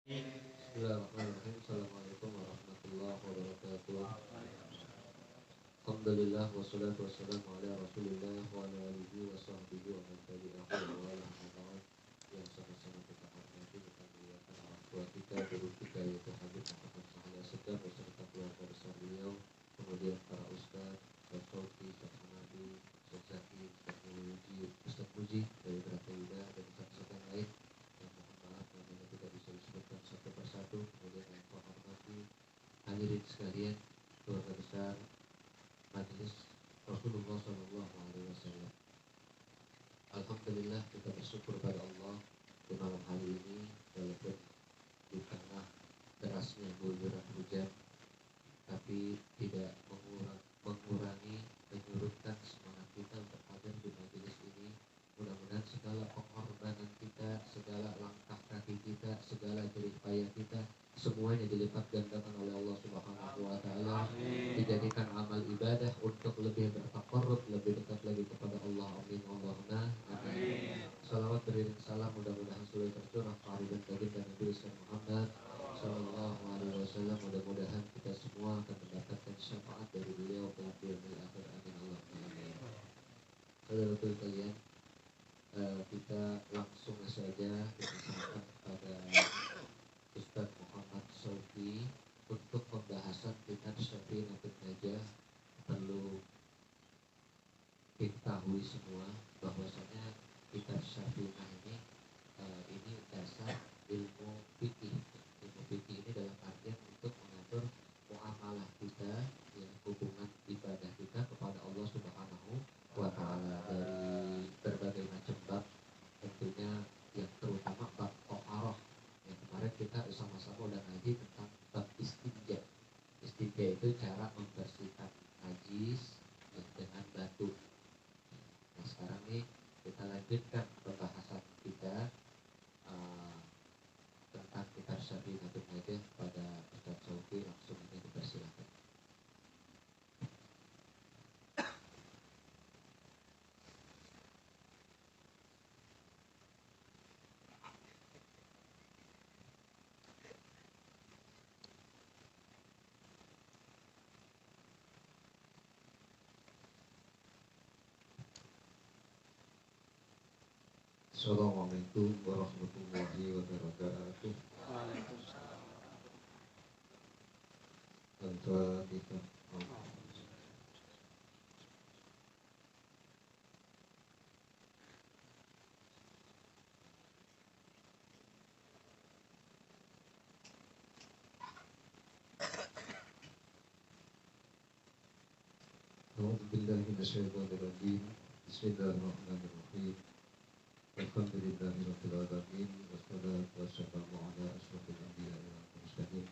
Bismillahirrahmanirrahim. Assalamualaikum warahmatullahi wabarakatuh. Alhamdulillah wassalatu wassalamu ala Rasulillah wa ala alihi wa sahbihi wa man tabi'ahu wa ala man yang sama-sama kita hormati, kita muliakan orang tua kita, guru kita yaitu Habib Muhammad Sahla Segaf beserta keluarga besar beliau, kemudian para ustaz, Ustaz Sofi, Ustaz Hamadi, Ustaz Zaki, Ustaz Muji, Ustaz Muji dari Bratayuda dan ustaz-ustaz yang lain. Yang mohon maaf namanya tidak bisa disebutkan satu persatu. Kemudian yang saya hormati hadirin sekalian, keluarga besar Majelis Rasulullah SAW. Alhamdulillah kita bersyukur pada Allah di malam hari ini, walaupun di tengah derasnya guyuran hujan, tapi tidak mengurangi menyurutkan semangat kita untuk hadir di majelis ini. Mudah-mudahan segala pengorbanan kita, segala langkah kaki kita, segala jerih payah kita, semuanya dilipat gandakan oleh Allah Subhanahu wa taala, dijadikan amal ibadah untuk lebih bertaqarrub, lebih dekat lagi kepada Allah. Amin Allahumma amin. Salawat beriring salam mudah-mudahan selalu tercurah kepada baginda Nabi Muhammad sallallahu alaihi wasallam. Mudah-mudahan kita semua akan mendapatkan syafaat dari beliau kelak di yaumil akhir. Amin Allahumma amin. Saudara-saudara kalian, kita langsung saja dipersilakan kepada Ustaz Muhammad Sofi untuk pembahasan kitab Syafinatul Najah. Perlu diketahui semua bahwasanya kitab Syafinah ini dasar ilmu fikih. Ilmu fikih ini dalam artian untuk mengatur muamalah kita, ya, hubungan ibadah kita kepada Allah Subhanahu wa taala dari berbagai macam bab, tentunya yang terutama bab toharoh. Yang kemarin kita sama-sama udah ngaji tentang bab istinja. Istinja itu cara membersihkan najis dengan batu. Nah sekarang nih kita lanjutkan pembahasan kita tentang kitab Syafinatul Najah pada Ustaz Sofi. Langsung ini dipersilakan. Assalamualaikum warahmatullahi wabarakatuh. Tanpa kita A'udzubillahi minasyaitonirrajim. Bismillahirrahmanirrahim. Alhamdulillahirabbil alamin wassalatu wassalamu ala asyrofil anbiya'i wal mursalin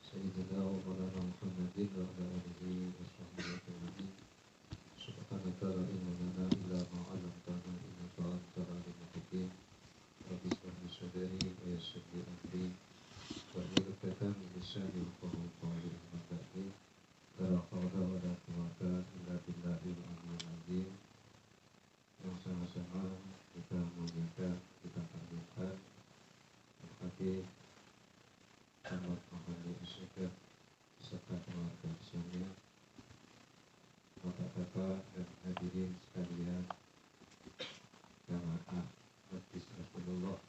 sayyidina wa maulana Muhammadin wa ala alihi washabbihi ajma'in. Subhanaka la ilma lana illa ma 'allamtana innaka antal alimul hakim. Rabbi shrah li sadri wa yassir li amri wahlul 'uqdatam min lisani yafqahu qawli. Amma ba'du. La haula wa la quwwata illa billahil aliyyil azim. Yang sama-sama kita muliakan, kita tanggungkan Al-Habib Muhammad Muhammad Syekh beserta keluarga besarnya, bapak-bapak dan hadirin sekalian, jamaah Majelis Rasulullah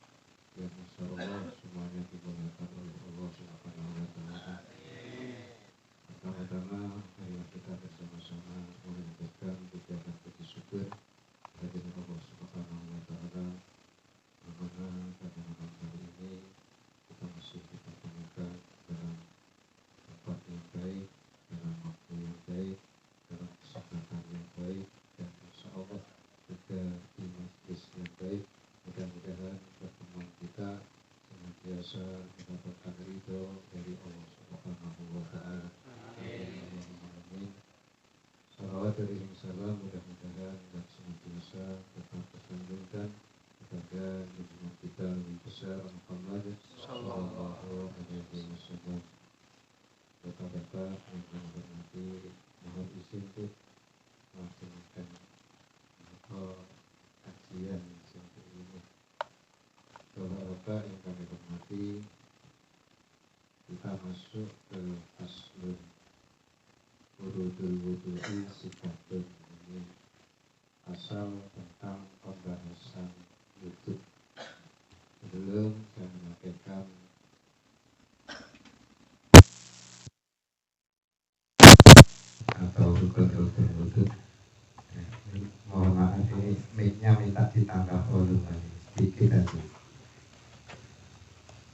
yang insyaallah semuanya dimuliakan oleh Allah Subhanahu wa taala. Pertama-tama marilah kita bersama-sama mengucapkan puja dan puji syukur kehadirat Allah Subhanahu wa taala, mana pada malam hari ini kita masih dipertemukan dalam tempat yang baik, dalam waktu yang baik, dalam kesempatan yang baik, dan insya Allah juga di majlis yang baik. Mudah-mudahan pertemuan kita senantiasa mendapatkan ridho dari Allah Subhanahu wa taala. Amin. Salawat dari salam mudah-mudahan dan senantiasa tetap tersanjungkan kepada junjungan kita Nabi besar Muhammad sallallahu alaihi wasallam. Bapak-bapak yang kami hormati, mohon izin untuk melaksanakan kajian seperti ini. Bapak-bapak yang kami hormati, masuk ke faslun urudul wudu'i sifatun. Ini pasal tentang pembahasan wudhu. Sebelum saya menyampaikan atau rukun-rukun wudhu, mohon maaf ini mic-nya minta ditambah volume sedikit aja.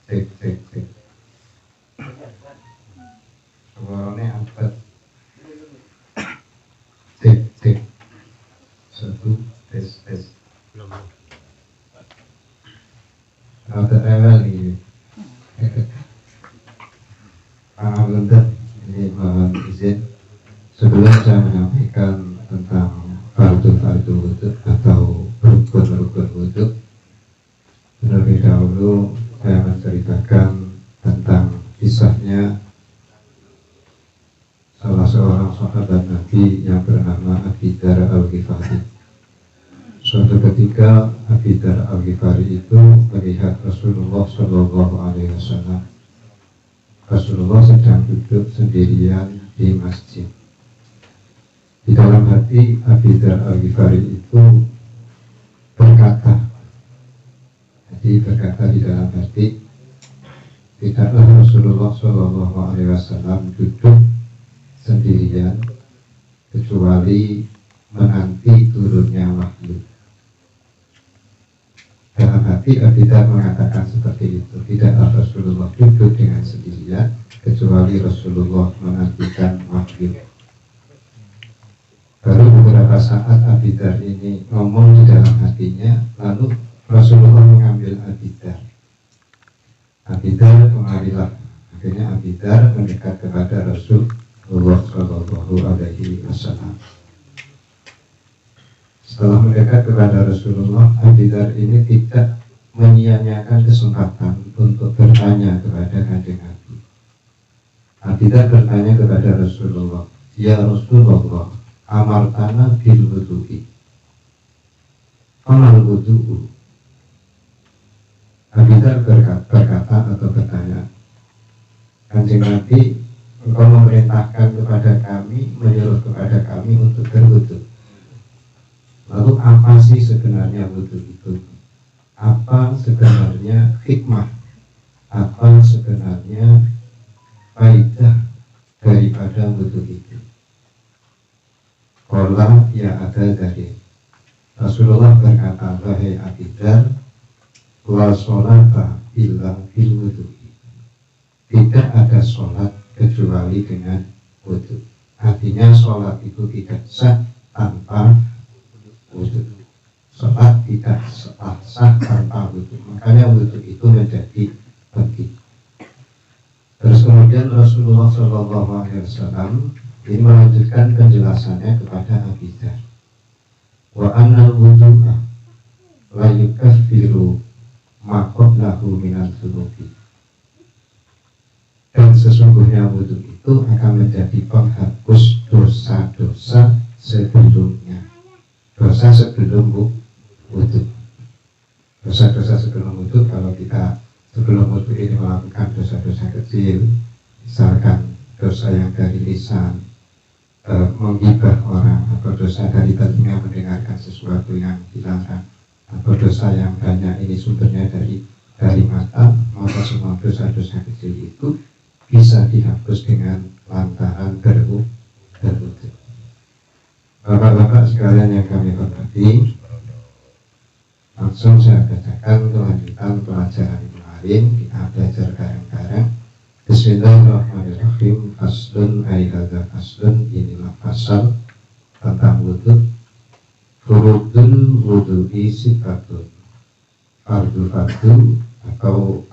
Cek. Suaranya apa? Cek. Satu, tes. Rada rewel ini. Alhamdulillah, ini mohon izin sebelum saya menyampaikan tentang fardu wudhu atau rukun wudhu, terlebih dahulu saya menceritakan tentang kisahnya salah seorang sahabat Nabi yang bernama Abi Dzar Al-Ghifari. Suatu ketika Abi Dzar Al-Ghifari itu melihat Rasulullah Shallallahu Alaihi Wasallam. Rasulullah sedang duduk sendirian di masjid. Di dalam hati Abi Dzar Al-Ghifari itu berkata di dalam hati, tidaklah Rasulullah Shallallahu Alaihi Wasallam duduk sendirian kecuali menanti turunnya wahyu. Dalam hati Abi Dzar mengatakan seperti itu, tidaklah Rasulullah duduk dengan sendirian kecuali Rasulullah menantikan wahyu. Baru beberapa saat Abi Dzar ini ngomong di dalam hatinya, lalu Rasulullah mengambil Abi Dzar. Abi Dzar kemarilah. Akhirnya Abi Dzar mendekat kepada Rasulullah Shallallahu Alaihi Wasallam. Setelah mendekat kepada Rasulullah, Abi Dzar ini tidak menyia-nyiakan kesempatan untuk bertanya kepada Kanjeng Nabi. Abi Dzar bertanya kepada Rasulullah, "Ya Rasulullah, amartana bil wudu'i. Amal wudu'u." Abi Dzar berkata atau bertanya, "Kanjeng Nabi, engkau memerintahkan kepada kami, menyuruh kepada kami untuk berwudu. Lalu apa sih sebenarnya wudu itu? Apa sebenarnya hikmah? Apa sebenarnya faidah daripada wudu itu?" Qala ya ada dari Rasulullah berkata, "Wahai Abi Dzar, la sholata illa bil wudu'i." Tidak ada sholat kecuali dengan wudu. Artinya sholat itu tidak sah tanpa wudu. Sholat tidak sah tanpa wudu. Makanya wudu itu menjadi penting. Terus kemudian Rasulullah SAW ini melanjutkan penjelasannya kepada Abi Dzar. Wa annal wudu'a la yukaffiru maqablahu minal dzunubi. Dan sesungguhnya wudu itu akan menjadi penghapus dosa-dosa sebelumnya. Dosa sebelum wudu. Dosa-dosa sebelum wudu, kalau kita sebelum wudu ini melakukan dosa-dosa kecil, misalkan dosa yang dari lisan, menggibah orang, atau dosa dari telinga mendengarkan sesuatu yang dilarang, atau dosa yang banyak ini sumbernya dari mata, maka semua dosa-dosa kecil itu bisa dihapus dengan lantaran berwudu. Bapak-bapak sekalian yang kami hormati, langsung saya bacakan kelanjutan pelajaran kemarin. Kita belajar bareng-bareng. Bismillahirrahmanirrahim. Faslun aihada faslun, inilah fasal tentang wudu. Furudul wudu'i sifatun. Fardu atau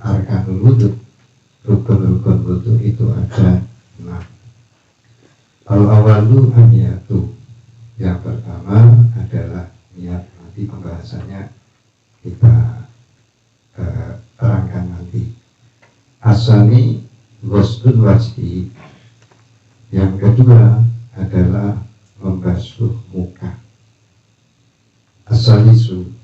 arkanul wudu, rukun-rukun wudu itu ada 6. Al-awalu an-niyatu. Yang pertama adalah niat. Nanti pembahasannya kita terangkan nanti. Asani ghusl wajhi. Yang kedua adalah membasuh muka. Asalisu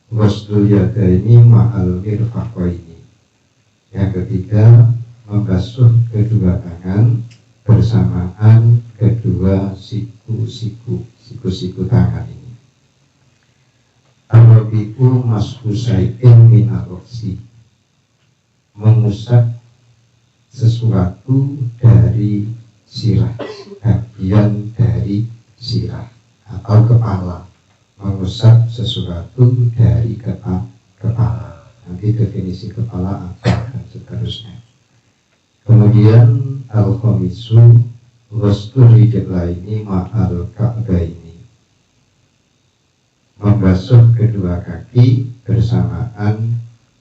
ghusl yadaini ma'al mirfaqaini. Yang ketiga membasuh kedua tangan bersamaan kedua siku-siku tangan ini. Ar-rabi'u mashu syai'in min ar-roksi, mengusap sesuatu dari sirah, bagian dari sirah atau kepala, mengusap sesuatu dari kepala. Nanti definisi kepala apa dan seterusnya. Kemudian al-khamisu ghuslu rijlaini ma'al ka'baini, membasuh kedua kaki bersamaan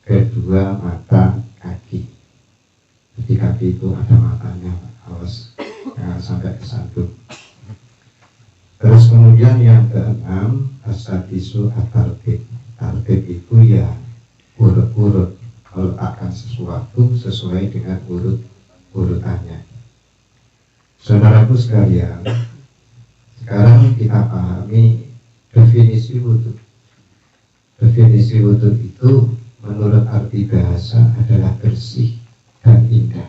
kedua mata kaki. Jadi kaki itu ada matanya, awas jangan sampai kesandung. Terus kemudian yang keenam as-sadisu at-tartib. Tartib itu ya urut-urut, kalau akan sesuatu sesuai dengan urutannya. Saudaraku sekalian, sekarang kita pahami definisi wudhu. Definisi wudhu itu menurut arti bahasa adalah bersih dan indah.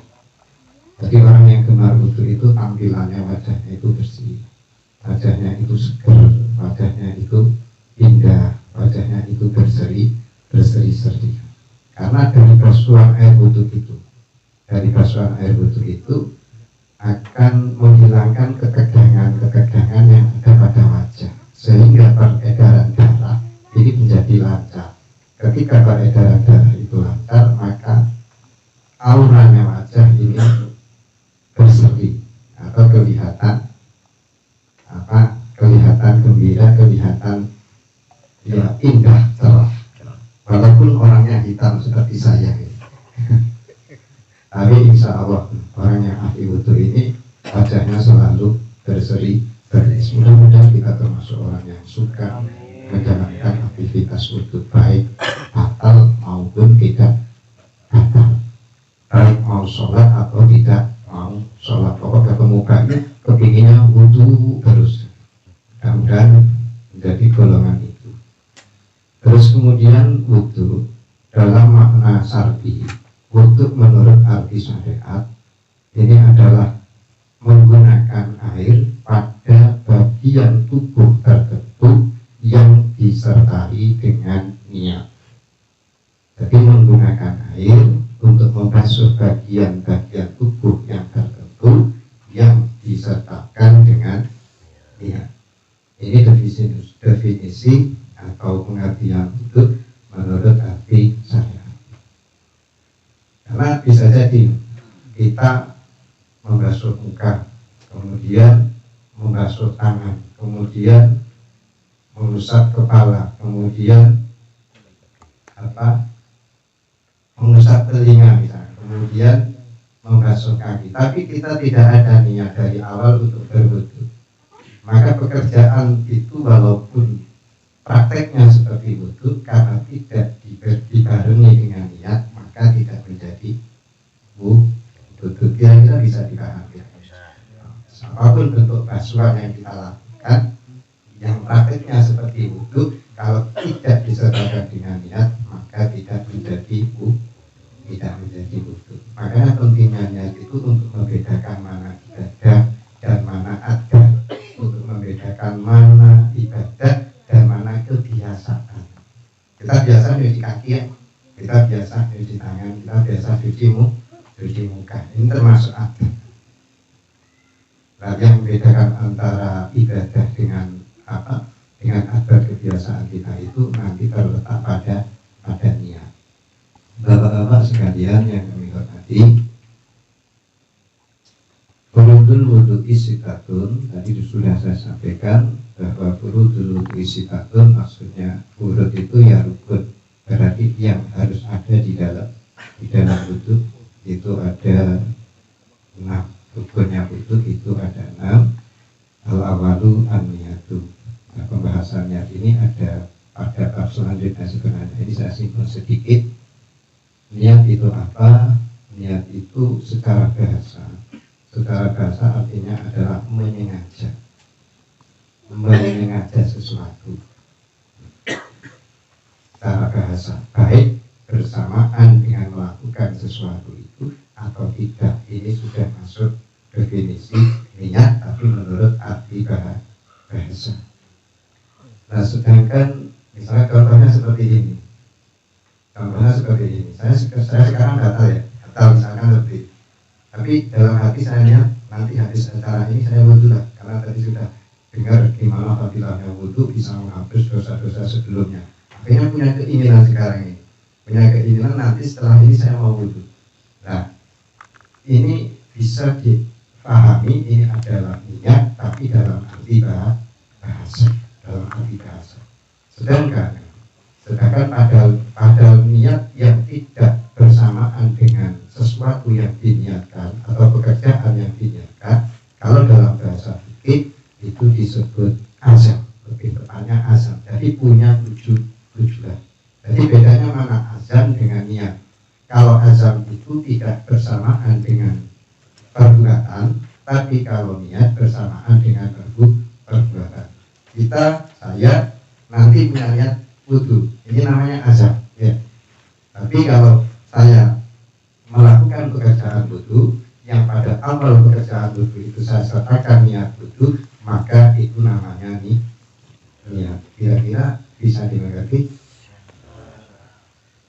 Jadi orang yang gemar wudhu itu tampilannya, wajahnya itu bersih, wajahnya itu seger, wajahnya itu indah, wajahnya itu berseri-seri. Karena dari basuhan air wudhu itu akan menghilangkan ketegangan yang ada pada wajah, sehingga peredaran darah ini menjadi lancar. Ketika peredaran darah itu lancar, maka auranya wajah ini berseri atau kelihatan gembira, kelihatan ya indah, cerah. Walaupun orangnya hitam seperti saya gitu. Tapi insya Allah orang yang ahli wudhu ini wajahnya selalu berseri-seri. Mudah-mudahan kita termasuk orang yang suka menjalankan aktivitas wudhu, baik batal maupun tidak batal, baik mau sholat atau tidak mau sholat. Pokoknya pemukanya kepinginnya wudhu terus. Mudah-mudahan menjadi golongan itu. Terus kemudian wudhu dalam makna syar'i, wudhu menurut arti syariat ini adalah menggunakan air pada bagian tubuh tertentu yang disertai dengan niat. Jadi menggunakan air untuk membasuh bagian-bagian tubuh yang tertentu yang disertakan dengan niat. Ini definisi atau pengertian wudhu menurut arti syariat. Karena bisa jadi kita membasuh muka, kemudian membasuh tangan, kemudian mengusap kepala, kemudian mengusap telinga misalnya, kemudian membasuh kaki, tapi kita tidak ada niat dari awal untuk berwudu, maka pekerjaan itu walaupun prakteknya seperti wudu, karena tidak dibarengi dengan niat, maka tidak menjadi wudu. Kira-kira bisa dipahami. Apapun bentuk basuhan yang kita lakukan, yang prakteknya seperti wudu, kalau tidak disertakan dengan niat, maka tidak menjadi wudu. Makanya pentingnya niat itu untuk membedakan mana ibadah dan mana adat, untuk membedakan mana ibadah dan mana kebiasaan. Kita biasa cuci kaki ya, kita biasa cuci tangan, kita biasa cuci muka. Ini termasuk adat. Lalu yang membedakan antara ibadah dengan adat kebiasaan kita itu nanti terletak pada niat. Bapak-bapak sekalian yang kami hormati, furudul wudu'i sitatun, tadi sudah saya sampaikan bahwa furudul wudu'i sitatun maksudnya urut itu ya rukun, berarti yang harus ada di dalam wudu itu ada 6. Rukunnya wudu itu ada 6. Al-awalu an-niyatu. Nah, pembahasannya ini ada pada bab selanjutnya sebenarnya. Ini saya singgung sedikit. Niat itu apa? Niat itu secara bahasa artinya adalah menyengaja sesuatu secara bahasa, baik bersamaan dengan melakukan sesuatu itu atau tidak. definisi niat, tapi menurut arti bahasa. Nah, sedangkan misalnya contohnya seperti ini. Saya sekarang batal misalkan lebih. Tapi dalam hati saya niat nanti habis acara ini saya wudhu lah, karena tadi sudah dengar gimana fadilahnya wudhu bisa menghapus dosa-dosa sebelumnya. Akhirnya punya keinginan sekarang ini, punya keinginan nanti setelah ini saya mau wudhu. Nah, ini bisa dipahami ini adalah niat, tapi dalam arti bahasa, Sedangkan pada niat yang tidak bersamaan dengan sesuatu yang diniatkan atau pekerjaan yang diniatkan, kalau dalam bahasa fikih itu disebut azam, lebih tepatnya azam. Jadi punya tujuan. Jadi bedanya mana azam dengan niat? Kalau azam itu tidak bersamaan dengan perbuatan, tapi kalau niat bersamaan dengan perbuatan. Saya nanti punya niat wudhu, ini namanya azam, ya. Tapi kalau saya melakukan pekerjaan wudhu, yang pada awal pekerjaan wudhu itu saya sertakan niat wudhu, maka itu namanya niat. Kira-kira bisa dimengerti?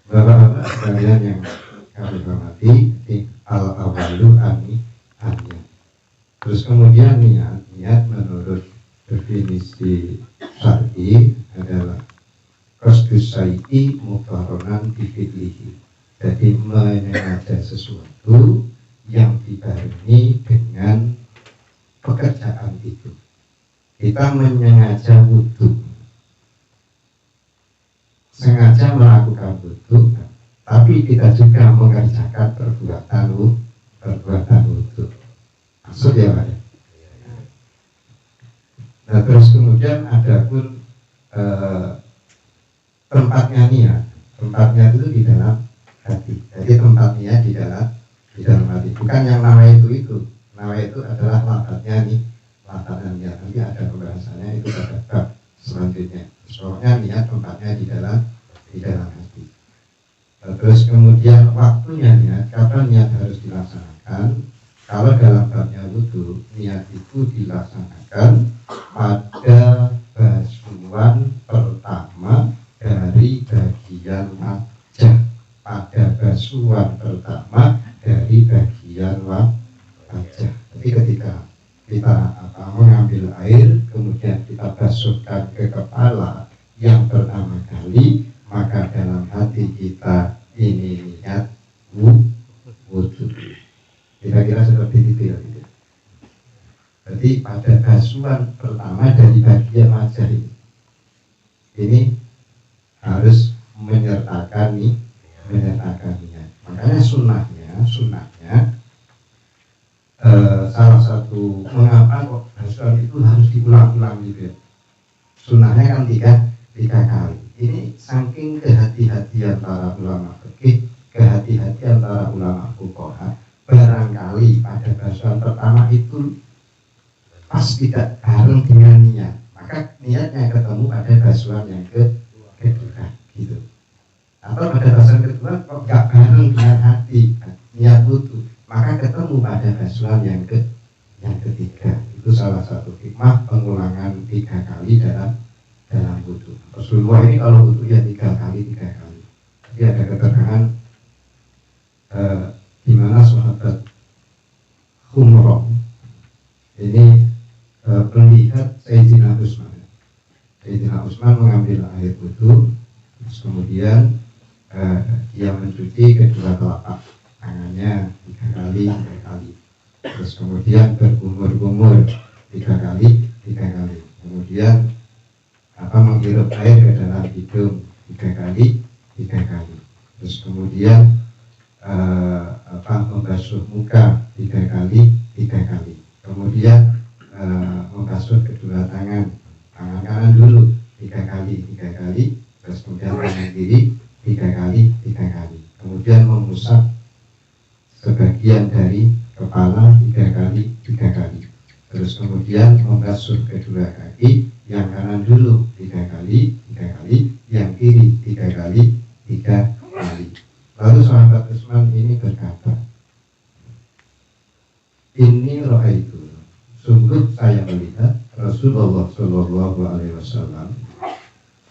Bapak-bapak sekalian yang kami hormati, al-awalu an-niyat. Terus kemudian niat menurut definisi syar'i adalah qasdus syai'i muqarranan bi fi'lihi. Jadi menyengaja sesuatu yang dibarengi dengan pekerjaan itu. Kita menyengaja wudhu, sengaja melakukan wudhu, tapi kita juga mengerjakan perbuatan wudhu. Maksud ya Pak? Nah, terus kemudian ada pun tempatnya itu di dalam hati. Jadi tempatnya di dalam hati. Bukan yang nama itu. Nama itu adalah lafadznya lafadznya. Nanti ada pembahasannya itu pada bab selanjutnya. Soalnya niat tempatnya di dalam hati. Terus kemudian waktunya niat, kapan niat harus dilaksanakan? Kalau dalam babnya wudhu, niat itu dilaksanakan pada basuhan pertama dari bagian wajah. Pada basuhan pertama dari bagian wajah. Jadi ketika kita mengambil air, kemudian kita basuhkan ke kepala yang pertama kali, maka dalam hati kita ini niat wudhu. Kira-kira seperti itu ya. Jadi pada basuhan pertama dari bagian wajah ini harus menyertakan niat. Makanya sunnahnya salah satu mengapa kok basuhan itu harus diulang-ulang gitu ya. Sunnahnya kan tiga kali. Ini saking kehati-hatian para ulama fikih, kehati-hatian para ulama fuqaha, barangkali pada basuhan pertama itu pas tidak bareng dengan niat, maka niatnya ketemu pada basuhan yang kedua gitu. Atau pada basuhan kedua kok nggak bareng dengan hati niat wudhu, maka ketemu pada basuhan yang ketiga. Itu salah satu hikmah pengulangan 3 kali dalam wudhu. Rasulullah ini kalau wudhu ya 3 kali. Jadi ada keterangan di mana sahabat Humrah ini melihat Sayyidina Utsman mengambil air wudhu, terus kemudian dia mencuci kedua telapak tangannya 3 kali, terus kemudian bergumur 3 kali, kemudian menghirup air ke dalam hidung 3 kali, terus kemudian membasuh muka 3 kali, kemudian membasuh kedua tangan kanan dulu 3 kali, terus kemudian tangan kiri 3 kali, kemudian mengusap sebagian dari kepala 3 kali, terus kemudian membasuh kedua kaki, yang kanan dulu 3 kali, yang kiri 3 kali. Lalu sahabat Utsman ini berkata, ini ro'aitu sungguh saya melihat Rasulullah Shallallahu Alaihi Wasallam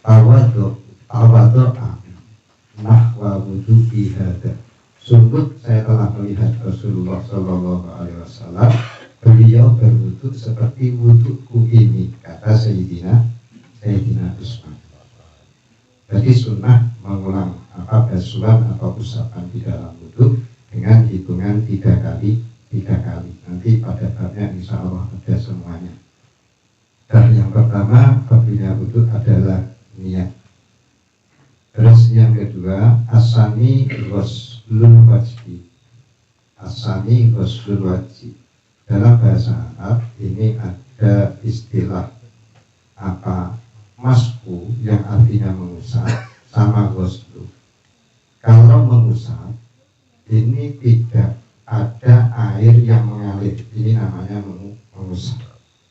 tawadoa nahwa wudu'i hada. Sungguh saya telah melihat Rasulullah Shallallahu Alaihi Wasallam beliau berwudu seperti wuduku ini, kata Sayyidina Utsman. Jadi sunnah mengulang basuhan atau usapan di dalam wudu dengan hitungan 3 kali. Nanti pada babnya insya Allah ada semuanya. Dan yang pertama fadilnya wudu adalah niat. Terus yang kedua asani ghuslul wajhi. Dalam bahasa Arab ini ada istilah masku yang artinya mengusap sama ghuslu. Kalau mengusap ini tidak ada air yang mengalir, ini namanya mengusap.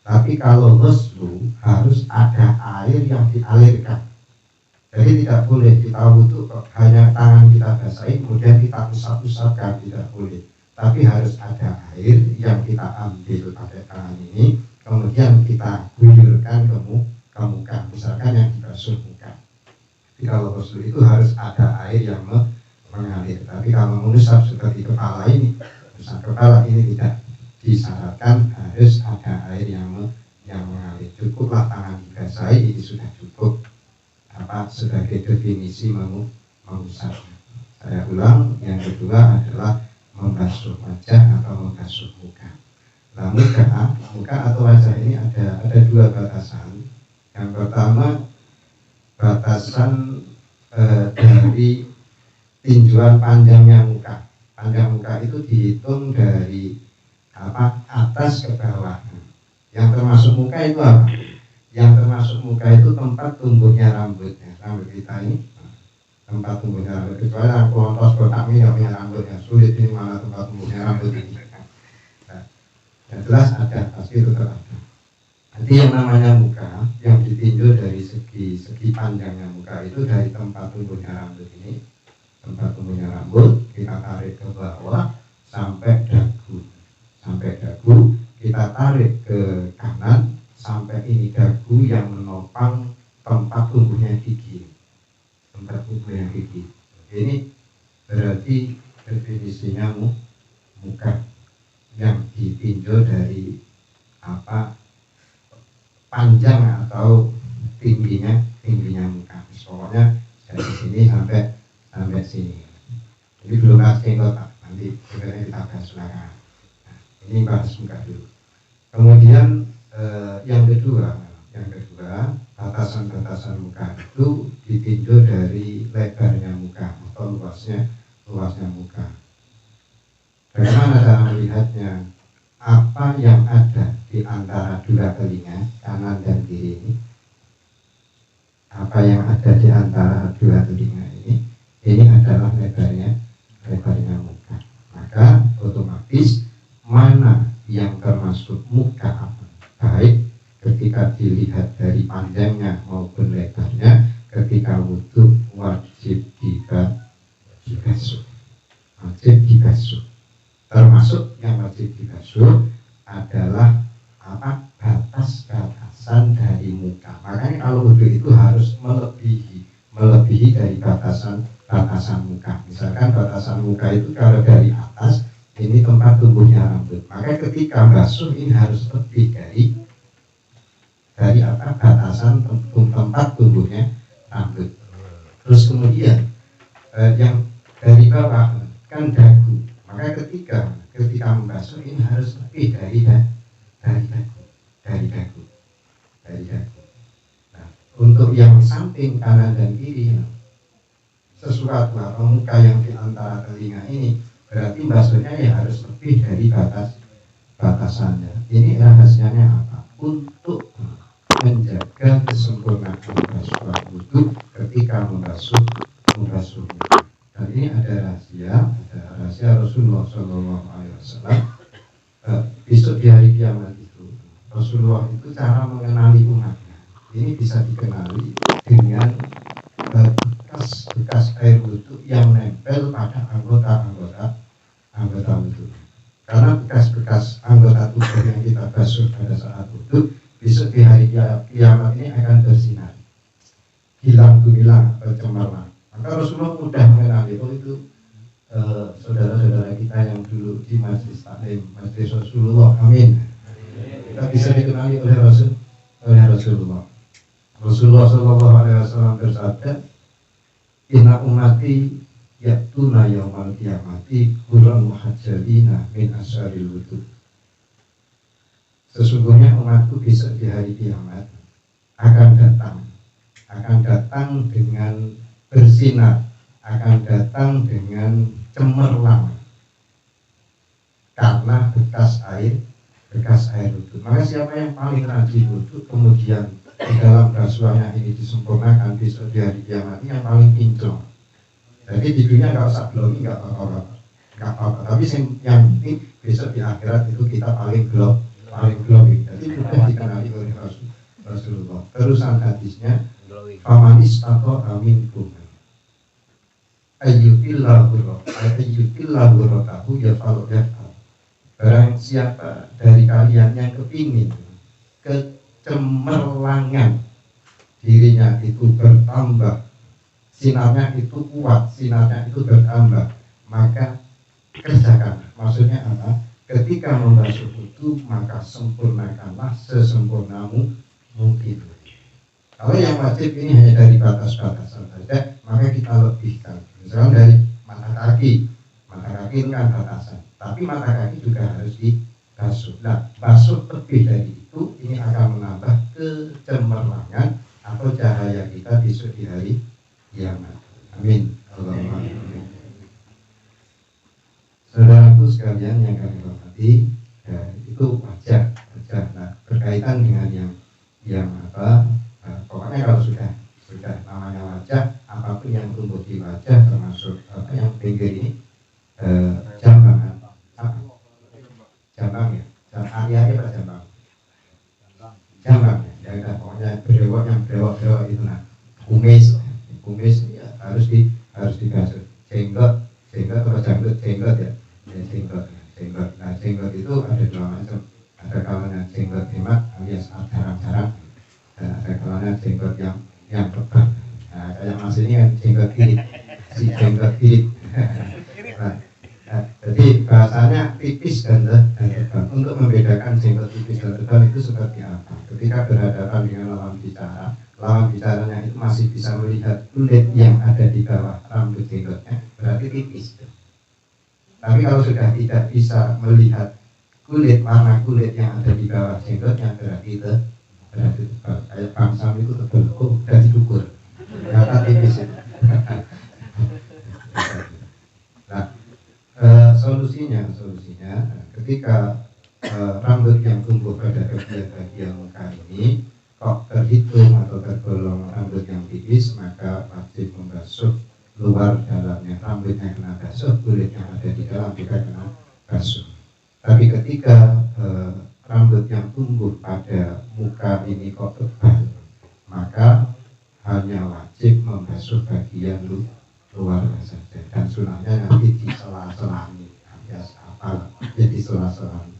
Tapi kalau ghuslu harus ada air yang dialirkan. Jadi tidak boleh kita wudu hanya tangan kita basahi kemudian kita usap-usapkan, tidak boleh. Tapi harus ada air yang kita ambil pada tangan ini kemudian kita guyurkan ke muka, misalkan yang dibasuh muka. Jadi kalau ghuslu itu harus ada air yang mengalir. Tapi kalau mengusap seperti kepala ini, tidak disyaratkan harus ada air yang mengalir. Cukuplah tangan dibasahi, ini sudah cukup sebagai definisi mengusap. Saya ulang, yang kedua adalah membasuh wajah atau membasuh muka. Nah, muka atau wajah ini ada 2 batasan. Yang pertama batasan dari tinjuan panjangnya muka. Panjang muka itu dihitung dari atas ke bawah. Yang termasuk muka itu apa? Yang termasuk muka itu tempat tumbuhnya rambutnya. Rambut kita ini tempat tumbuhnya rambut. Kecuali yang pelontos kotak ini yang punya rambutnya sulit, ini mana tempat tumbuhnya rambut ini. Yang jelas ada, pasti itu ada. Nanti yang namanya muka yang ditinjau dari segi panjangnya muka itu dari tempat tumbuhnya rambut ini. Tempat tumbuhnya rambut kita tarik ke bawah sampai dagu. Kita tarik ke kanan sampai ini dagu yang menopang tempat tumbuhnya gigi. Ini berarti definisinya muka yang ditinjau dari panjang atau tingginya muka. Pokoknya dari sini sampai sini. Ini belum kasih kotak, nanti kita bahas belakangan. Nah, ini bahas muka dulu. Kemudian yang kedua batasan muka itu ditinjau dari lebarnya muka atau luasnya muka. Bagaimana cara melihatnya? Apa yang ada di antara 2 telinga kanan dan kiri ini? Apa yang ada di antara 2 telinga ini adalah lebarnya muka. Maka otomatis mana yang termasuk muka baik ketika dilihat dari panjangnya maupun lebarnya, ketika wudu wajib dibasuh. Termasuk yang wajib dibasuh adalah batasan dari muka. Makanya kalau wudu itu harus melebihi dari batasan muka. Misalkan batasan muka itu kalau dari atas ini tempat tumbuhnya rambut, maka ketika basuh ini harus lebih dari batasan tempat tumbuhnya rambut. Terus kemudian yang dari bawah kan dagu, maka ketika membasuh ini harus lebih dari dagu. Nah, untuk yang samping kanan dan kiri, sesuatu atau muka yang di antara telinga ini berarti basuhnya ya harus lebih dari batasannya. Ini rahasianya apa? Untuk menjaga kesempurnaan basuhan wudu ketika membasuhnya. Dan ini ada rahasia Rasulullah SAW. Besok di hari kiamat itu Rasulullah itu cara mengenali umatnya ini bisa dikenali dengan bekas air wudu yang nempel pada anggota wudu. Karena bekas anggota tubuh yang kita basuh membasuh pada saat wudhu, besok di hari kiamat ini akan bersinar, hilang gemilang atau cemerlang. Maka Rasulullah mudah mengenali itu saudara-saudara kita yang dulu di Majelis Taklim, Majelis Rasulullah, amin. Kita bisa dikenali oleh Rasulullah. Rasulullah Shallallahu Alaihi Wasallam bersabda, Inna ummati yaktuna yaumal kiamati Quran muhajjalina min asyaril wudu. Sesungguhnya umatku besok di hari kiamat akan datang dengan bersinar, akan datang dengan cemerlang karena bekas air wudu. Maka siapa yang paling rajin wudu kemudian di dalam basuhannya ini disempurnakan, besok di hari kiamat ini yang paling kinclong. Jadi di dunia nggak usah glowing, nggak apa-apa. Tapi yang penting besok di akhirat itu kita paling glowing. Jadi mudah dikenali oleh Rasulullah. Terusan hadisnya, famanis atau aminkum ayyutillahu rotahu ya fal. Barang siapa dari kalian yang kepingin kecemerlangan dirinya itu bertambah, sinarnya itu kuat, sinarnya itu bertambah, maka kerjakan. Maksudnya apa? Ketika membasuh wudu maka sempurnakanlah sesempurna mungkin. Kalau yang wajib ini hanya dari batas-batasan saja, maka kita lebihkan. Misalnya dari mata kaki itu kan batasan, tapi mata kaki juga harus dibasuh. Nah, basuh lebih dari itu, ini akan menambah kecemerlangan atau cahaya kita besok di hari kiamat. Amin. Allahumma amin. Saudaraku sekalian yang kami hormati, itu wajah. Nah, berkaitan dengan yang apa? Pokoknya kalau sudah namanya wajah, apapun yang tumbuh di wajah termasuk apa yang pinggir ini jambang ya, jambang apa jambang ya udah, pokoknya berewok itu, nah kumis ya, harus dibasuh. Jenggot atau janggut, jenggot ya jenggot. Nah jenggot itu ada dua macam, ada kalanya jenggot hemat alias jarang-jarang, dan ada kalanya jenggot yang tebal. Nah kayak mas ini kan jenggot irit, si jenggot irit. Jadi bahasanya tipis dan tebal. Untuk membedakan jenggot tipis dan tebal itu seperti apa? Ketika berhadapan dengan lawan bicaranya itu masih bisa melihat kulit yang ada di bawah rambut jenggotnya, berarti tipis. Tapi kalau sudah tidak bisa melihat warna kulit yang ada di bawah jenggotnya, berarti tebal. Kayak bangsa itu tebal, udah diukur, ternyata tipis itu. Nah, solusinya ketika rambut yang tumbuh pada bagian muka ini kok terhitung atau tergolong rambut yang tipis, maka wajib membasuh luar dalamnya. Rambutnya kena basuh, kulit yang ada di dalam juga kena basuh. Tapi ketika rambut yang tumbuh pada muka ini kok tebal, maka hanya wajib membasuh bagian luar saja, dan sunahnya nanti di sela-selani, alias apa? Jadi sela-selani.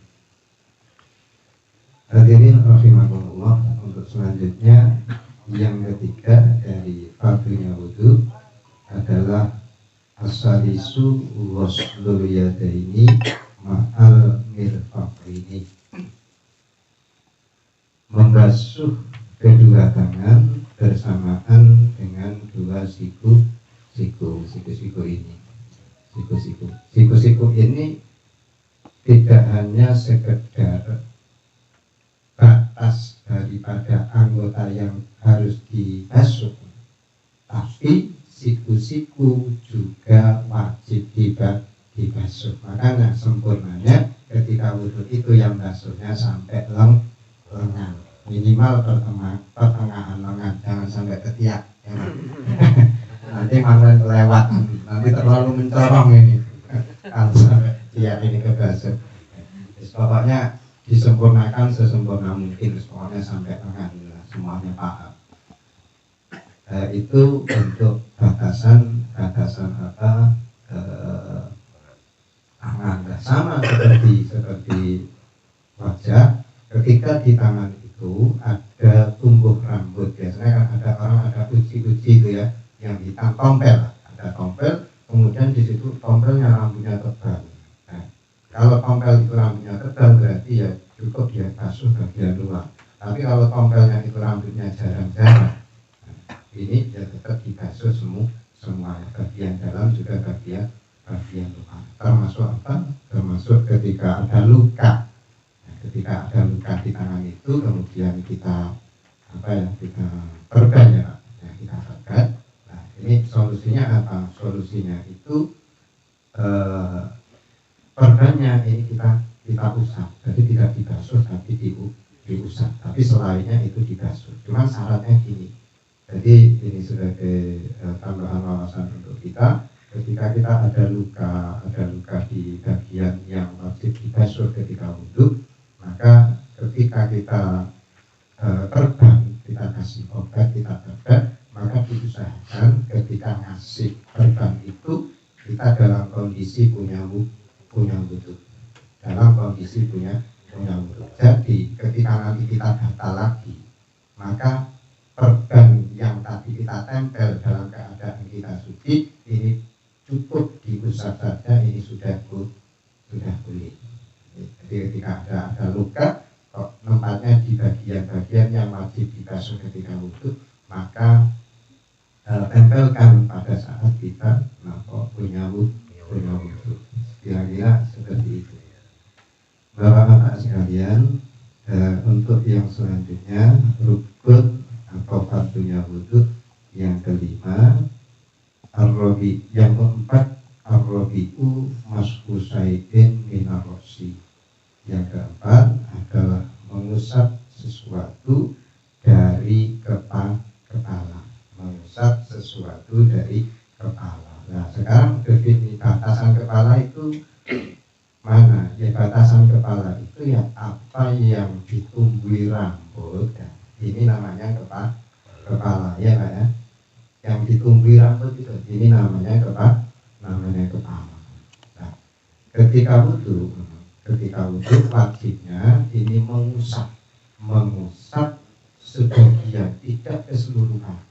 Hadirin rahimakumullah, untuk selanjutnya yang ketiga dari fardhunya wudu adalah as-salisu ghuslul yadaini ma'al mirfaqaini. Membasuh kedua tangan bersamaan dengan dua siku ini. Siku ini tidak hanya sekedar batas daripada anggota yang harus dibasuh, tapi siku-siku juga wajib dibasuh. Makanya sempurnanya ketika wudhu itu yang basuhnya sampai lengan, minimal pertengahan lengan, jangan sampai ketiak ya. Nanti malah kelewat, nanti terlalu mencorong ini kalau sampai tiak ini kebasuh. Pokoknya disempurnakan sesempurna mungkin, pokoknya sampai lengan, semuanya paham. Itu untuk batasan apa tangan. Sama seperti wajah, ketika di tangan itu ada tumbuh rambut, biasanya kan ada orang ada uji-uji itu ya, yang hitam tompel, ada tompel, kemudian di situ tompelnya rambutnya tebal. Nah, kalau tompel itu rambutnya tebal berarti ya cukup dia basuh bagian luar. Tapi kalau tompelnya itu rambutnya jarang-jarang, nah, ini ya tetap dibasuh semua bagian dalam juga bagian luar. Termasuk apa? Termasuk ketika ada luka. Ketika ada luka di tangan itu kemudian kita kita perban ya Pak, ya, kita perban. Nah ini solusinya apa? Solusinya itu perbannya ini kita usap, jadi tidak dibasuh tapi diusap, tapi selainnya itu dibasuh. Cuman syaratnya gini, jadi ini sebagai tambahan wawasan untuk kita. Ketika kita ada luka di bagian yang wajib dibasuh ketika wudhu, maka ketika kita perban, kita kasih obat, kita perban, maka diusahakan ketika ngasih perban itu kita dalam kondisi punya wudhu, dalam kondisi punya wudhu. Jadi ketika nanti kita batal lagi, maka perban yang tadi kita tempel dalam keadaan kita suci ini cukup diusap saja, ini sudah boleh. Jadi ketika ada luka kok tempatnya di bagian-bagian yang wajib dibasuh ketika wudhu, maka tempelkan pada saat kita punya wudhu. Kira-kira seperti itu. Bapak-bapak sekalian, untuk yang selanjutnya rukun atau fardunya wudhu yang kelima, ar-rabi, yang keempat ar-rabi'u mashu syai'in minar rosi. Yang keempat adalah mengusap sesuatu dari kepala, mengusap sesuatu dari kepala. Nah sekarang definisi batasan kepala itu mana? Ya batasan kepala itu yang apa yang ditumbuhi rambut, ya, ini namanya kepala ya Pak ya. Yang ditumbuhi rambut itu ini namanya kepala. Nah, ketika wudhu wajibnya ini mengusap sebagian, tidak keseluruhan.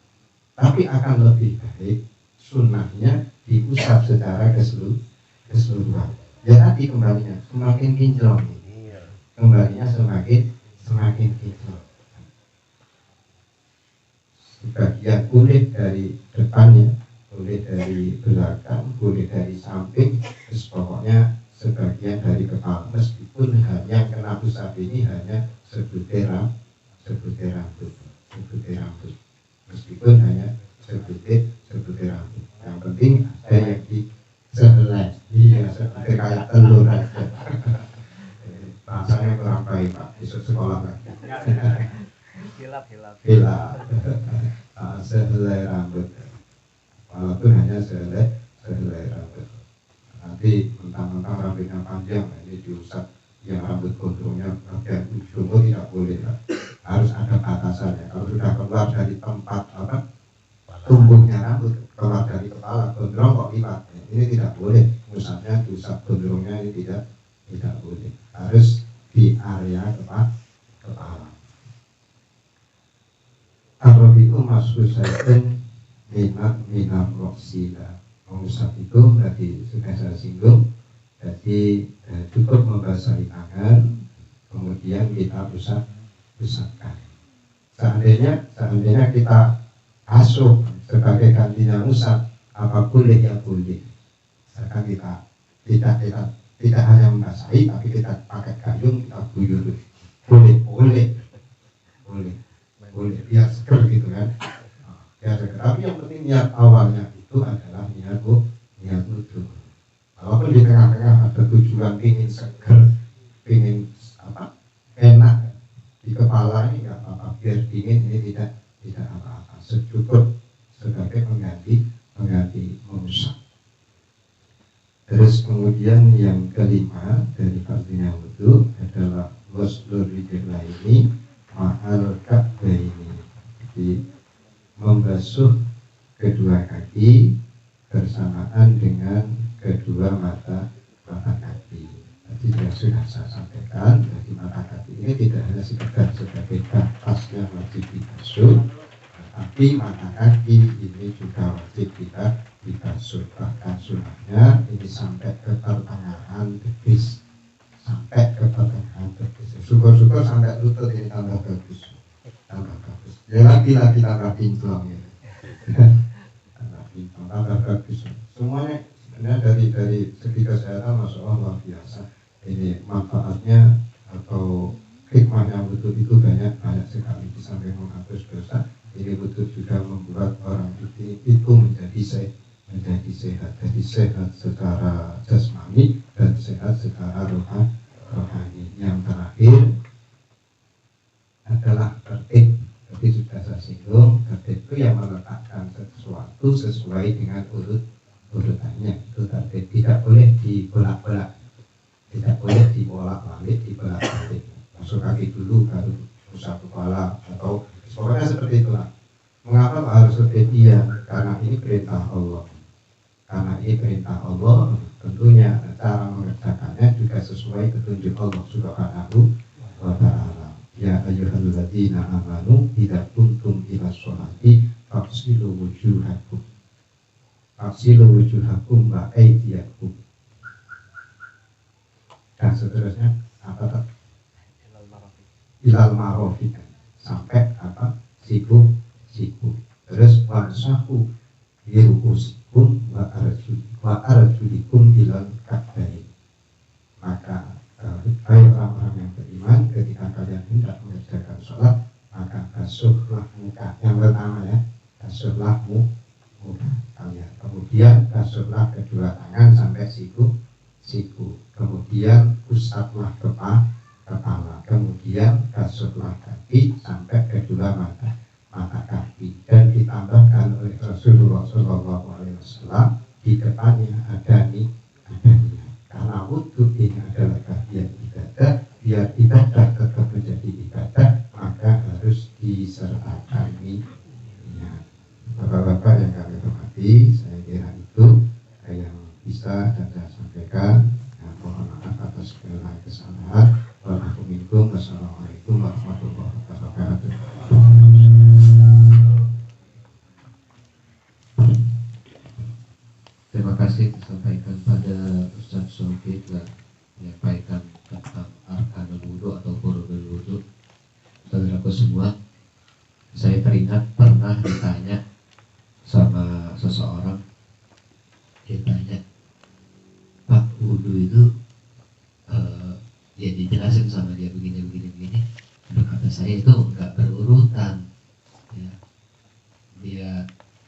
Tapi akan lebih baik sunnahnya diusap secara keseluruhan. Ya tadi kembalinya semakin kinclong, kembalinya semakin kinclong. Sebagian boleh dari depannya, boleh dari belakang, boleh dari samping, terus pokoknya sebagian dari kepala, meskipun hanya kena usap ini hanya sebutir rambut, meskipun hanya sebutir rambut. Yang penting ada yang di sebelah, iya seperti kayak telur aja. Rasanya kurang baik Pak, besok sekolah lagi. Hilap. Sehelai rambut, walaupun hanya sehelai rambut. Nanti mentang-mentang rambutnya panjang, ini diusap yang rambut gondrongnya bagian ujung tidak boleh Pak. Harus ada batasannya. Kalau sudah keluar dari tempat tumbuhnya rambut, keluar dari kepala, gondrong kok lipat, ini tidak boleh. Usapnya diusap gondrongnya ini tidak boleh. Harus di area kepala. Ar-rabi'u mashu syai'in minar roksila. Mengusap itu tadi sudah saya singgung. Jadi cukup membasahi tangan, kemudian kita usapkan. Seandainya kita asuh sebagai gantinya usap, apa boleh ya boleh. Misalkan kita tidak hanya membasahi, tapi kita pakai gayung, kita guyur, boleh biar seger gitu kan. Tapi yang penting niat awalnya itu adalah niat wudhu. Walaupun di tengah-tengah ada tujuan ingin seger, ingin enak di kepala ini nggak apa-apa, biar dingin ini tidak apa-apa, secukup sebagai pengganti mengusap. Terus kemudian yang kelima dari fardunya wudhu adalah ghuslur rijlaini ma'al ka'baini. Jadi membasuh kedua kaki bersamaan dengan kedua mata kaki. Tidak sudah saya sampaikan, jadi mata kaki ini tidak hanya sekedar sebagai batas yang wajib dibasuh, tetapi mata kaki ini juga wajib kita dibasuh. Bahkan sunahnya ini sampai ke pertengahan betis, sampai ke pertengahan betis. Syukur-syukur sampai lutut ini tambah bagus, tambah bagus. Ya lagi tambah pinclong ya. Tambah pinclong, tambah bagus. Semuanya sebenarnya dari segi kesehatan masya Allah luar biasa. Ini manfaatnya atau hikmahnya wudhu itu banyak sekali. Di samping menghapus dosa, ini wudhu juga membuat orang itu menjadi sehat. Jadi sehat secara jasmani dan sehat secara rohani. Yang terakhir adalah tertib. Jadi sudah saya singgung, tertib itu yang meletakkan sesuatu sesuai dengan urutannya. Itu tertib, tidak boleh dibolak-balik, tidak boleh dibolak-balik, masuk kaki dulu baru usap kepala atau pokoknya seperti itulah. Mengapa harus tertib? Iya, karena ini perintah Allah. Karena ini perintah Allah, tentunya cara mengerjakannya juga sesuai petunjuk Allah Subhanahu wa ta'ala. Ya ayyuhalladzina amanu idza kuntum ila sholati faghsilu wujuhakum wa aydiyakum. Dan seterusnya apa? Ilal marafiq, sampai apa? Siku. Terus wamsahu biruusikum wa arjulikum ilal ka'bayn. Maka hai orang-orang yang beriman, ketika kalian hendak mengerjakan sholat, maka basuhlah muka. Yang pertama ya, basuhlah muka kalian. Kemudian basuhlah kedua tangan sampai siku. Kemudian usaplah kepala. Kemudian basuhlah kaki sampai kedua mata kaki. Dan ditambahkan oleh Rasulullah SAW di depannya ada niat. Karena wudhu ini adalah bagian ibadah, biar ibadah tetap menjadi ibadah, maka harus disertakan niat. Bapak-bapak yang kami hormati, saya kira itu yang bisa dan saya sampaikan. Mohon maaf atas segala kesalahan. Wassalamualaikum warahmatullahi wabarakatuh. Terima kasih disampaikan pada Ustaz Sofi telah menyampaikan tentang arkanul wudu atau furudul wudu. Saudaraku semua, saya teringat pernah ditanya sama seseorang, ditanya, Pak, wudu itu ya dijelasin sama dia begini. Kata saya itu enggak berurutan ya. Dia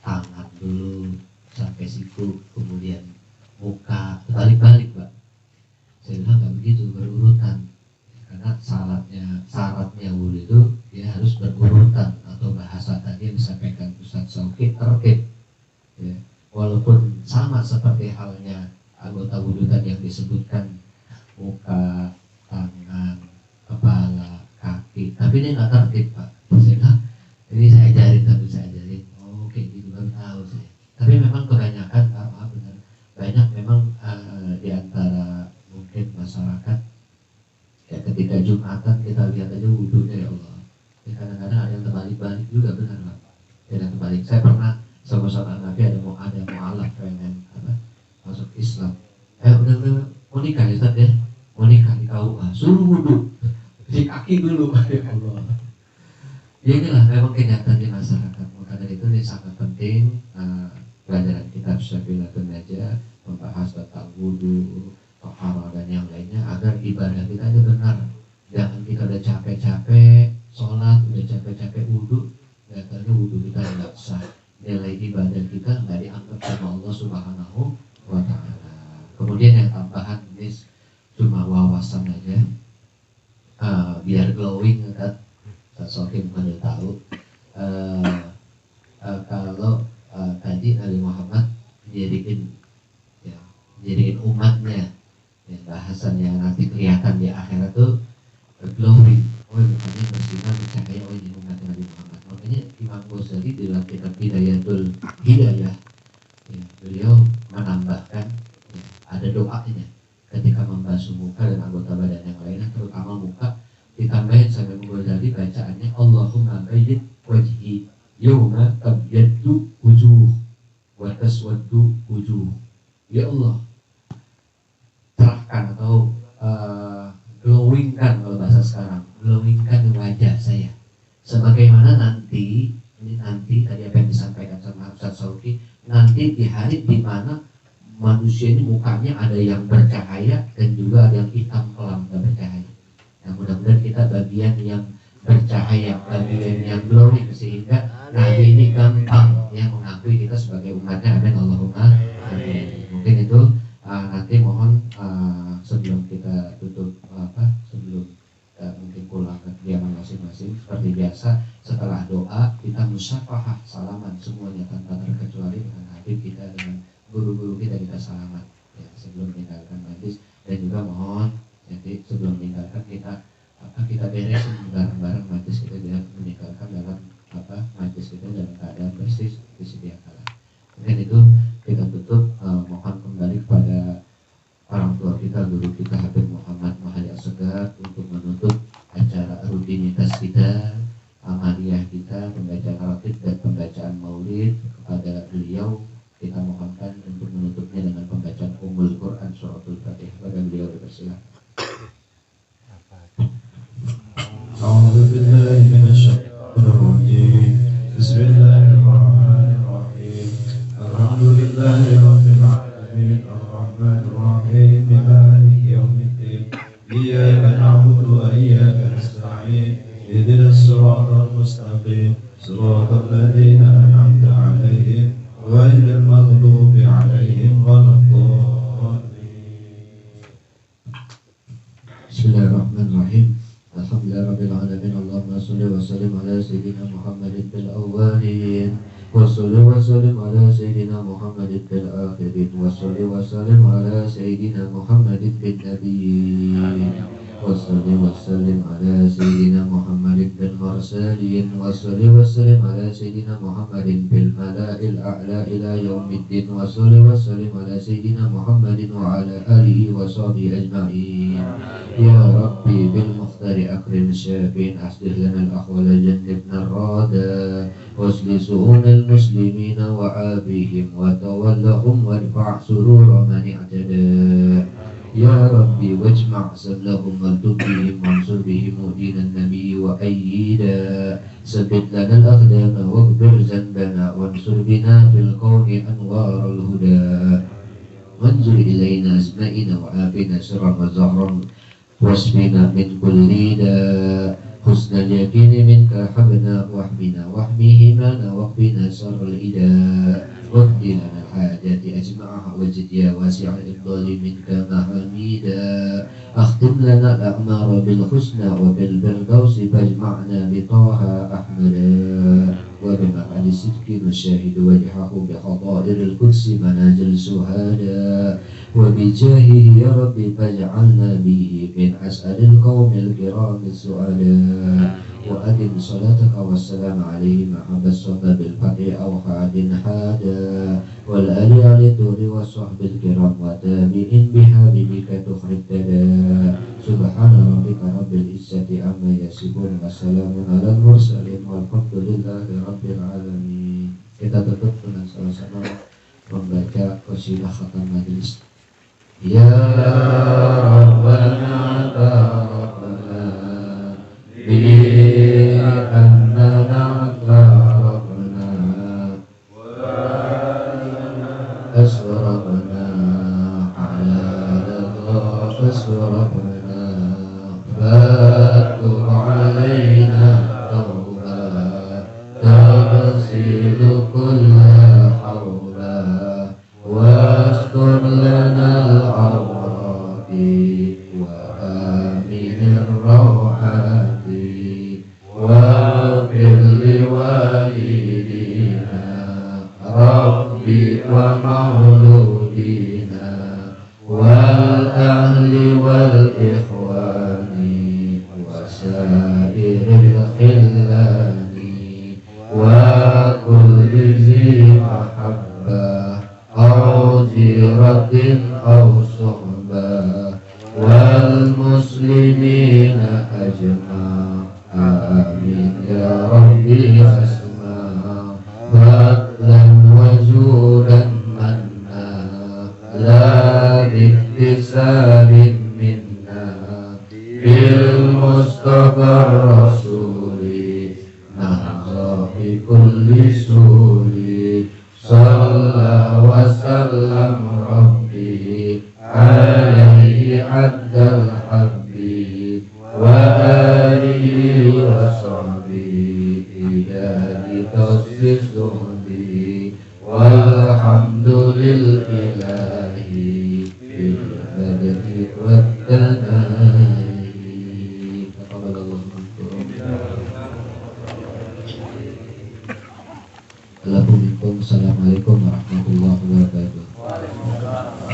tangan dulu sampai siku, kemudian muka, balik-balik Pak. Saya bilang nggak begitu, berurutan. Karena syaratnya wudhu itu dia harus berurutan, atau bahasa tadi yang disampaikan Ustaz Sauki, tertib. Ya. Walaupun sama seperti halnya anggota wudhu tadi yang disebutkan, muka, tangan, kepala, kaki, tapi dia nggak tertib Pak. Saya bilang ini saya ajarin. Oh kayak gitu baru tahu saya. Tapi memang kebanyakan, benar, banyak memang di antara mungkin masyarakat ya, ketika Jumatan kita lihat aja wudhunya ya Allah. Ya, kadang-kadang ada yang terbalik-balik juga, benar Pak. Ada terbalik. Saya pernah sama Nabi ada mu'alaf pengen masuk Islam. Udah mau nikah ya Ustaz ya? Mau nikah di KUA, suruh wudhu di kaki dulu ya Allah. Ya inilah memang kenyataan di masyarakat. Maka dari itu ini sangat penting. Pelajaran kitab Syafi'atun Najah membahas tentang wudhu, tohara dan yang lainnya agar ibadah kita aja benar. Jangan kita udah capek-capek sholat, udah capek-capek wudhu, katanya wudhu kita nggak sah. Nilai ibadah kita nggak dianggap sama Allah Subhanahu wa ta'ala. Kemudian yang tambahan ini cuma wawasan aja, biar glowing kan. Sokin pada tahu kalau tadi Nabi Muhammad jadiin umatnya ya, bahasanya nanti kelihatan di akhirat tuh glowing. Makanya bersinar bercahaya di umat Nabi Muhammad. Makanya Imam Ghazali dalam kitab Hidayatul Hidayah ya, beliau menambahkan ya, ada doanya ketika membasuh muka dan bacaannya Allahumma bayyid wajhi yawma tabyaddu wujuh wa taswaddu wujuh. Ya Allah, terahkan atau glowingkan kalau bahasa sekarang, glowingkan wajah saya sebagaimana nanti tadi apa yang disampaikan sama Ustaz Sauki, nanti di hari di mana manusia ini mukanya ada yang bercahaya dan juga ada yang hitam kelam dan bercahaya. Nah, mudah-mudahan kita bagian yang bercahaya, bagian yang glowing, sehingga Nabi ini gampang yang mengakui kita sebagai umatnya. Amin Allahumma amin. Mungkin itu nanti mohon sebelum kita tutup sebelum mungkin pulang ke kediaman masing-masing, seperti biasa setelah doa kita musyafahah, salaman semuanya tanpa terkecuali dengan Habib kita, dengan guru-guru kita salaman ya, sebelum meninggalkan majlis. Dan juga mohon jadi sebelum meninggalkan kita beresin bareng-bareng majlis kita, tidak meninggalkan dalam majlis kita dalam keadaan bersih disediakan. Mungkin itu kita tutup, mohon kembali kepada orang tua kita, guru kita Habib Muhammad Mahdi Asghar untuk menutup acara rutinitas kita, amaliyah kita, pembacaan ratib dan pembacaan maulid. Kepada beliau kita mohonkan untuk menutupnya dengan pembacaan Ummul Quran Suratul Fatihah. Pada beliau dipersilakan. A'udzu billahi minasyaitonir rajim. Bismillahirrahmanirrahim. Alhamdulillahi rabbil alamin. Arrahmanir rahim. Maliki yaumiddin. Iyyaka na'budu wa iyyaka nasta'in. Ihdinas siratal mustaqim. Siratal ladzina an'amta 'alaihim ghairil maghdubi 'alaihim waladdallin. Bismillahirrahmanirrahim. Alhamdulillahirabbil alamin. Allahumma shalli wa sallim ala sayyidina Muhammadin fil awwalin wa shalli wa sallim ala sayyidina Muhammadin fil akhirin wa shalli wa sallim ala sayyidina Muhammadin fil nabiyyin wa shalli wa sallim ala sayyidina Muhammadin fil mursalin wa shalli wa sallim ala sayyidina Muhammadin fil mala'il a'la ila yaumiddin wa shalli wa sallim ala sayyidina Muhammadin wa ala alihi wa sahbihi ajma'in. Ya Rabbi bil muhtari akrim syafin aslih lana al-akhwal jannibna ar-rada wasli su'unal muslimina wa abihim wa tawallahum wadfa' surura man i'tada. Ya Rabbi wajma' sablahum waltubihim wansur bihim dinan nabi wa ayyida sabit lana al-aqdama waghfir zanbana wansur bina fil qawmi anwar al-huda wanzur ilayna asma'ina wa afina sirran wa zahran wasfina min kulli da husnal yakini minka habna wahmina wahmihimana waqfina sarral ida waqdi lana hajati ajma'aha wajid ya wasi'al iqbali minka mahamida akhtim lana al-a'mara bil husna wa bil firdausi fajma'na bi taha ahmada wa bima'ali sidki nusyahidu wajhahu bi hadairil qudsi manazil suhada wa bijahihi ya Rabbi faj'alna bihi min as'alil qawmil kiramil su'ada wa adim salataka wassalam alaihi ma'abas sota bil fatih awhadin hada wal ali alituri wa sahbil kiram wa tabi'in bihabibika tukhrib tada subhana rabbika rabbil izzati amma yasibun wa salamun ala mursalin walhamdulillahi rabbil alamin. Kita tutup dengan sama-sama membaca qasidah khatam majlis. Ya Rabbana ta'ala bi annana ta'ala wa asrafna ala radha asrafna fatu alayna tawba tabsilu kulla hawla wastur lana al-awrati wa aminir rawhati wa fil walidina rabbi wa mauludina wal ahli wal ikhwani wa sairil khillani wa kulli zi mahabbah aw jiratin aw suhbah wal muslimina ajma'in. amin ya rabbi asma badlan wajudan manna la biktisabin minna bil mustafa rasuli nahzahi kulli suri salla wa sallam rabbi alaihi addal habbi wa alihi wa sahbihi idadi tawsis zuhdi walhamdulillahi bil badri wat tanai. Taqabbalallahu minkum. Assalamualaikum warahmatullahi wabarakatuh.